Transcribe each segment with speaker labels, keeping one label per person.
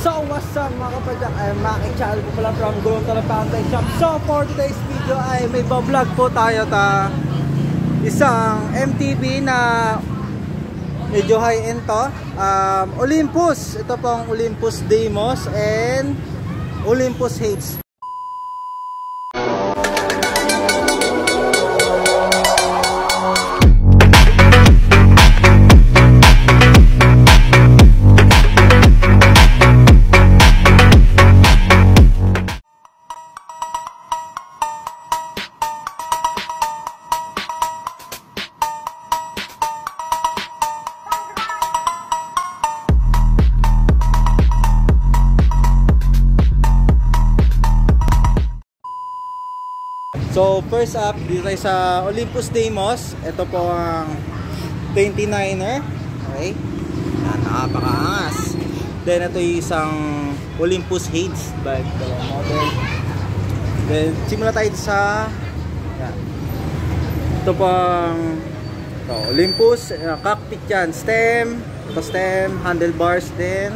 Speaker 1: So what's up mga kapadyak, ay makichannel po pala from Gulong Talapang Bike Shop. So for today's video ay may vlog po tayo isang MTB na medyo high-end to, Olympus. Ito pong Olympus Deimos and Olympus H. So first up, dito tayo sa Olympus Deimos. Ito po ang 29er. Okay, yan, napakaangas. Then ito yung isang Olympus H bike, dalawang model. Then simula tayo sa yan. Ito po ang Olympus cockpit yan, stem, ito stem, handlebars, then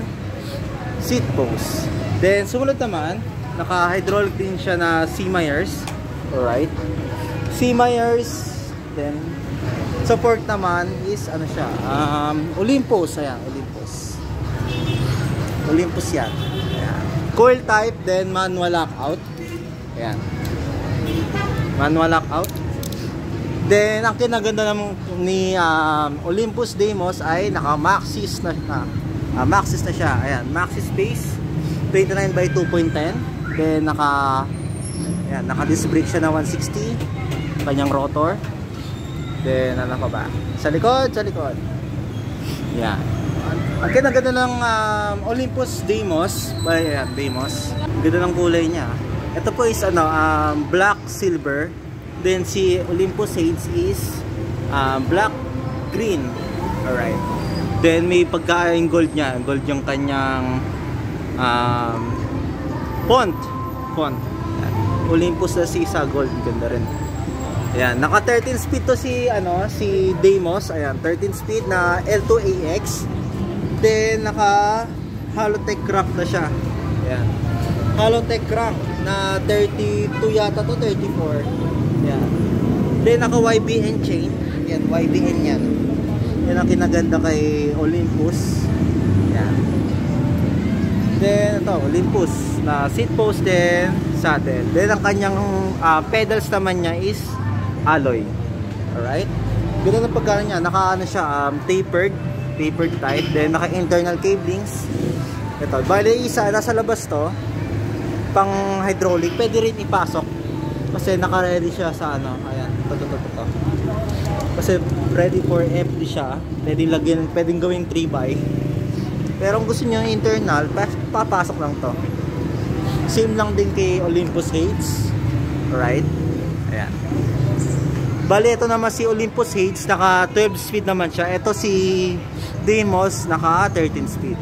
Speaker 1: seat post. Then sumunod naman, naka hydraulic din siya na C. Myers. Alright, C. Myers. Then support naman is ano siya, Olympus. Ayan, Olympus yan. Ayan. Coil type, then manual lockout. Ayan, manual lockout. Then ang kinaganda naman ni Olympus Deimos ay naka Maxxis na siya. Maxxis na siya. Ayan, Maxxis base 29 by 2.10. Then naka-disc brake siya na 160, kanyang rotor. Then ano pa ba? Sa likod. Yan. Ang ganda ng Olympus Deimos. Ayan, Deimos. Ganda ng kulay niya. Ito po is black silver. Then si Olympus H is black green. Alright. Then may pagkain gold niya. Gold yung kanyang font. Olympus na sa gold, ganda rin. Ayan, naka 13 speed to si Deimos. Ayan, 13 speed na L2AX. Then naka Halotech crank na siya. Ayan, Halotech crank na 32 yata to, 34. Ayan. Then naka YBN chain. Ayan, YBN yan. Yan ang kinaganda kay Olympus. Ayan. Then ito, Olympus na seat post din, saddle. Then ang kanyang pedals naman niya is alloy. Alright, ganda ng pagkano niya. Naka tapered type. Then naka internal cablings. Ito, bali isa nasa labas to, pang hydraulic. Pwede rin ipasok kasi naka ready siya sa ayan, to. Kasi ready for empty siya. Pwedeng gawing 3x. Pero kung gusto niyo internal, papasok lang to. Same lang din kay Olympus H. Right? Ayan. Bali, ito naman si Olympus H, naka 12 speed naman siya. Ito si Deimos, naka 13 speed.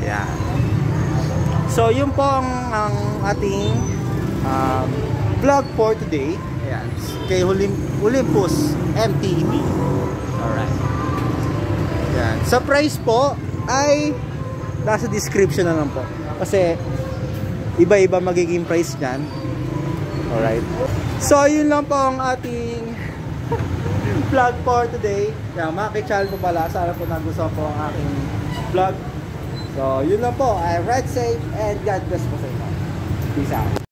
Speaker 1: Ayan. So, yun po ang ating vlog for today. Ayan. Kay Olympus MTB. Alright. Ayan. Sa price po ay nasa description na lang po, kasi iba-iba magiging price nyan. Alright, so yun lang po ang ating vlog for today. Makichannel po pala, sana po nagustuhan po ang aking vlog. So yun lang po, ride safe and God bless po sa inyo. Peace out.